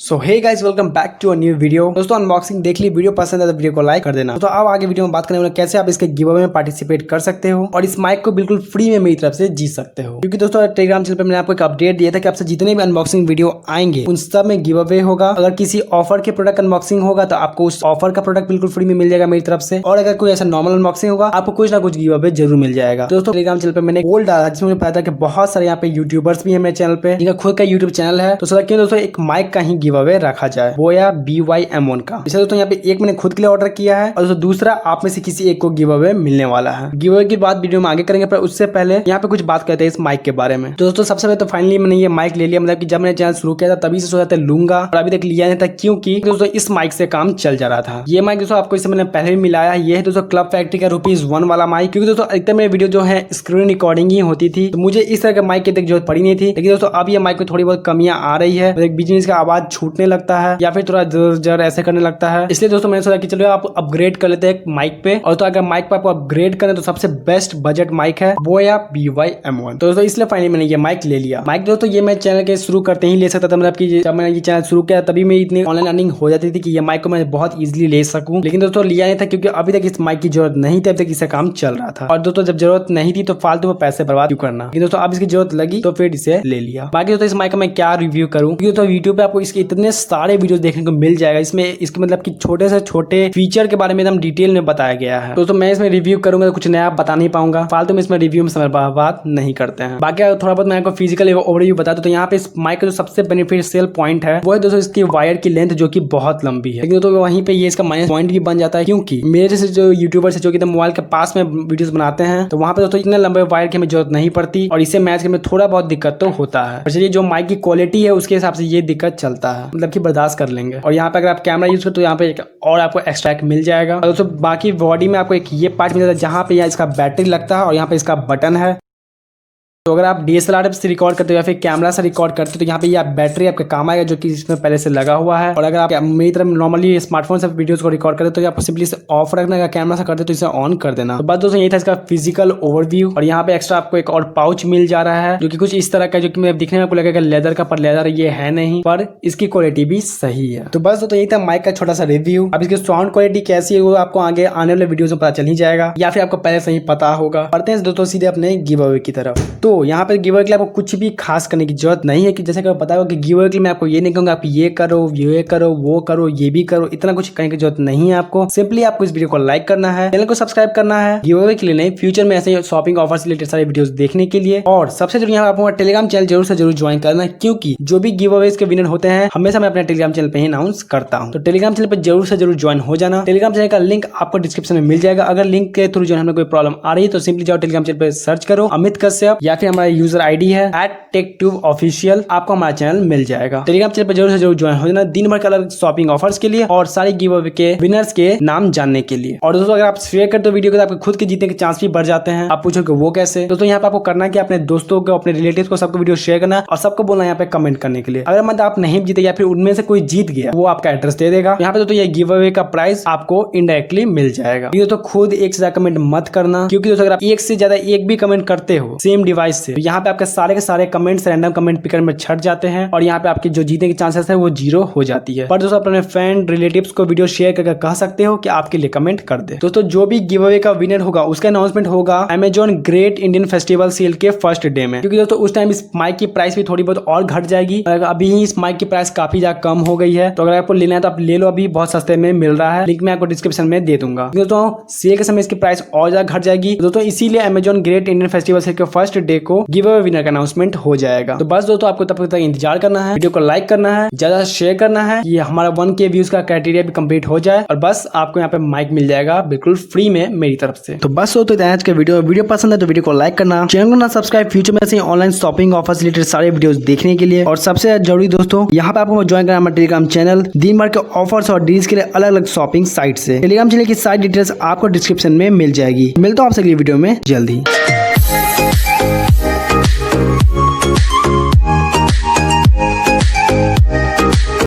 So hey guys, welcome back to a new video. दोस्तों unboxing देख ली, video पसंद है तो वीडियो को लाइक कर देना। तो अब आगे वीडियो में बात करने वाले कैसे आप इसके गिव अवे में पार्टिसिपेट कर सकते हो और इस माइक को बिल्कुल फ्री में मेरी तरफ से जीत सकते हो। क्योंकि दोस्तों टेलीग्राम चैनल पर मैंने आपको एक अपडेट दिया था कि आपसे जितने भी अनबॉक्सिंग वीडियो आएंगे उन सब में गिव अवे होगा। अगर किसी ऑफर के प्रोडक्ट अनबॉक्सिंग होगा तो आपको उस ऑफर का प्रोडक्ट बिल्कुल फ्री में मिल जाएगा मेरी तरफ से, और अगर कोई ऐसा नॉर्मल अनबॉक्सिंग होगा आपको कुछ ना कुछ गिव अवे जरूर मिल जाएगा। दोस्तों टेलीग्राम चैनल पर मैंने पोल डाला जिसमें मुझे पता था कि बहुत सारे यहाँ पे यूट्यूबर्स भी है मेरे चैनल पे, जिनका खुद का यूट्यूब चैनल है। तो सोचा क्यों दोस्तों एक माइक का ही गिव अवे रखा जाए, बोया BYM1 का। इसे दोस्तों यहाँ पे एक मैंने खुद के लिए ऑर्डर किया है और दोस्तों दूसरा आप में से किसी एक को गिव अवे मिलने वाला है। गिव अवे की बात वीडियो में आगे करेंगे, पर उससे पहले यहाँ पे कुछ बात करते हैं इस माइक के बारे में। तो दोस्तों सबसे पहले तो फाइनली मैंने ये माइक ले लिया, मतलब कि जब मैंने चैनल शुरू किया था तभी से सोचा था लूंगा, और अभी तक लिया नहीं था क्योंकि दोस्तों इस माइक से काम चल जा रहा था। ये माइक दोस्तों आपको इससे मैंने पहले भी मिलाया, ये है दोस्तों क्लब फैक्ट्री का ₹1 वाला माइक। क्योंकि दोस्तों अधिकतर मेरी वीडियो जो है स्क्रीन रिकॉर्डिंग ही होती थी, तो मुझे इस तरह के माइक की जरूरत पड़ी नहीं थी। लेकिन दोस्तों अब ये माइक में थोड़ी बहुत कमियां आ रही है, बीच में इसका आवाज छूटने लगता है या फिर थोड़ा जर ऐसे करने लगता है। इसलिए दोस्तों मैंने सोचा कि चलो आप अपग्रेड कर लेते हैं माइक पे, और तो अगर माइक पे आपको अपग्रेड करें तो सबसे बेस्ट बजट माइक है बोया BYM1। तो दोस्तों इसलिए फाइनली मैंने ये माइक ले लिया। माइक दोस्तों ये मैं चैनल के शुरू करते ही ले सकता था, मतलब कि जब मैंने ये चैनल शुरू किया तभी मेरी इतनी ऑनलाइन अर्निंग हो जाती थी कि ये माइक को मैं बहुत इजीली ले सकूं। लेकिन दोस्तों लिया नहीं था क्योंकि अभी तक इस माइक की जरूरत नहीं थी, अभी तक इससे काम चल रहा था। और दोस्तों जब जरूरत नहीं थी तो फालतू में पैसे बर्बाद क्यों करना। लेकिन दोस्तों अब इसकी जरूरत लगी तो फिर इसे ले लिया। बाकी दोस्तों इस माइक का मैं क्या रिव्यू करूँ, क्योंकि दोस्तों यूट्यूब पे आपको इसके इतने सारे वीडियो देखने को मिल जाएगा। इसमें इसके मतलब कि छोटे से छोटे फीचर के बारे में एकदम डिटेल में बताया गया है। तो मैं इसमें रिव्यू करूंगा तो कुछ नया बता नहीं पाऊंगा, फालतू में इसमें रिव्यू में समय बर्बाद नहीं करते हैं। बाकी थोड़ा बहुत मैं आपको फिजिकल ओवरव्यू बता दूं तो यहाँ पे इस माइक का जो सबसे बेनिफिशियल पॉइंट है वो है दोस्तों इसकी वायर की लेंथ जो कि बहुत लंबी है। लेकिन तो वहीं पे ये इसका माइनस पॉइंट भी बन जाता है, क्योंकि मेरे जैसे जो यूट्यूबर्स है जो कि मोबाइल के पास में वीडियोस बनाते हैं तो वहाँ पे दोस्तों इतने लंबे वायर की हमें जरूरत नहीं पड़ती, और इसे मैच करने में थोड़ा बहुत दिक्कत तो होता है। और चलिए जो माइक की क्वालिटी है उसके हिसाब से ये दिक्कत चलता है, मतलब कि बर्दाश्त कर लेंगे। और यहाँ पे अगर आप कैमरा यूज करो तो यहाँ पे एक और आपको एक्स्ट्रा मिल जाएगा। और दोस्तों बाकी बॉडी में आपको एक ये पार्ट मिल जाता है जहाँ पे यहाँ इसका बैटरी लगता है और यहाँ पे इसका बटन है। तो अगर आप DSLR से रिकॉर्ड करते हो या फिर कैमरा से रिकॉर्ड करते हो तो यहाँ पे ये बैटरी आपके काम आएगा जो कि इसमें पहले से लगा हुआ है। और अगर आप मेरी तरह नॉर्मली स्मार्टफोन से वीडियोस को रिकॉर्ड करते हो तो आपको सिंपली इसे ऑफ रखना है, कैमरा से करते तो इसे ऑन कर देना। तो बस दोस्तों यही था इसका फिजिकल ओवरव्यू। और यहाँ पे एक्स्ट्रा आपको एक और पाउच मिल जा रहा है जो कि कुछ इस तरह का, जो कि दिखने में आपको लगेगा लेदर का, पर लेदर ये है नहीं, पर इसकी क्वालिटी भी सही है। तो बस दोस्तों यही था माइक का छोटा सा रिव्यू। अब इसकी साउंड क्वालिटी कैसी है वो आपको आगे आने वाले वीडियो में पता चल ही जाएगा, या फिर आपको पहले से ही पता होगा। पढ़ते हैं दोस्तों सीधे अपने गिव अवे की तरफ। तो यहाँ पे गिव अवे आपको कुछ भी खास करने की जरूरत नहीं है, कि जैसे कि बताया कि गिव अवे के लिए मैं आपको ये नहीं कहूंगा आप ये करो वो करो ये भी करो, इतना कुछ करने की जरूरत नहीं है आपको। सिंपली आपको इस वीडियो को लाइक करना है, चैनल को सब्सक्राइब करना है गिव अवे के लिए नहीं, फ्यूचर में ऐसे शॉपिंग ऑफर से रिलेटेड सारे वीडियोस देखने के लिए। और सबसे जरूरी यहाँ आपको टेलीग्राम चैनल जरूर से जरूर ज्वाइन करना है, क्योंकि जो भी गिव अवे के विनर होते हैं हमेशा मैं अपने टेलीग्राम चैनल पे ही अनाउंस करता हूँ। तो टेलीग्राम चैनल पर जरूर से जरूर ज्वाइन हो जाना। टेलीग्राम चैनल का लिंक आपको डिस्क्रिप्शन में मिल जाएगा। अगर लिंक के थ्रू जो हमें कोई प्रॉब्लम आ रही है तो सिंपली जाओ टेलीग्राम चैनल पर सर्च करो अमित कश्यप, या फिर हमारा यूजर ID है @टेक2 ऑफिशियल, आपको हमारा चैनल मिल जाएगा। टेलीग्राम चैनल पर जरूर से जरूर ज्वाइन हो जाना दिन भर के अलग शॉपिंग ऑफर्स के लिए और सारे गिव अवे के विनर्स के नाम जानने के लिए। और दोस्तों अगर आप शेयर करते हो वीडियो को तो आपके खुद के जीतने के चांस भी बढ़ जाते हैं। आप पूछो कि वो कैसे। दोस्तों यहाँ पे आपको करना है कि अपने दोस्तों को, अपने रिलेटिव्स को, सबको वीडियो शेयर करना और सबको बोलना यहाँ पे कमेंट करने के लिए। अगर मतलब आप नहीं जीते या फिर उनमें से कोई जीत गया वो आपका एड्रेस दे देगा। यहाँ पे दोस्तों ये गिव अवे का प्राइस आपको इनडायरेक्टली मिल जाएगा। दोस्तों खुद एक से ज्यादा कमेंट मत करना, क्योंकि दोस्तों अगर आप एक से ज्यादा एक भी कमेंट करते हो सेम डिवाइस से तो यहाँ पे आपके सारे के सारे कमेंट्स रैंडम कमेंट पिकर में छट जाते हैं और यहाँ पे आपकी जो जीतने की चांसेस है वो 0 हो जाती है। पर दोस्तों अपने फ्रेंड रिलेटिव्स को वीडियो शेयर करके कह सकते हो कि आपके लिए कमेंट कर दे। दोस्तों जो भी गिव अवे का विनर होगा उसका अनाउंसमेंट होगा Amazon Great Indian Festival sale के फर्स्ट डे में, क्योंकि दोस्तों उस टाइम इस माइक की प्राइस भी थोड़ी बहुत और घट जाएगी। अभी ही इस माइक की प्राइस काफी ज्यादा कम हो गई है, तो अगर आपको लेना है तो आप ले लो, अभी बहुत सस्ते में मिल रहा है। लिंक मैं आपको डिस्क्रिप्शन में दे दूंगा। दोस्तों सेल के समय इसकी प्राइस और ज्यादा घट जाएगी दोस्तों, इसीलिए Amazon Great Indian Festival sale के फर्स्ट डे को गिव अवे विनर का अनाउंसमेंट हो जाएगा। तो बस दोस्तों आपको तब तक इंतजार करना है, वीडियो को लाइक करना है, ज्यादा शेयर करना है, ये हमारा 1K व्यूज का क्राइटेरिया भी कंप्लीट हो जाए, और बस आपको यहाँ पे माइक मिल जाएगा बिल्कुल फ्री में मेरी तरफ से। तो बस तो आज का वीडियो पसंद है तो वीडियो को लाइक करना, चैनल को ना सब्सक्राइब, फ्यूचर में ऐसे ऑनलाइन शॉपिंग ऑफर से रिलेटेड सारे वीडियोस देखने के लिए। और सबसे जरूरी दोस्तों यहाँ पे आपको ज्वाइन करना हमारा टेलीग्राम चैनल दिन भर के ऑफर्स और डील्स के लिए अलग अलग शॉपिंग साइट से। टेलीग्राम चैनल की सारी डिटेल्स आपको डिस्क्रिप्शन में मिल जाएगी। मिलता हूँ आपसे अगली वीडियो में जल्द ही।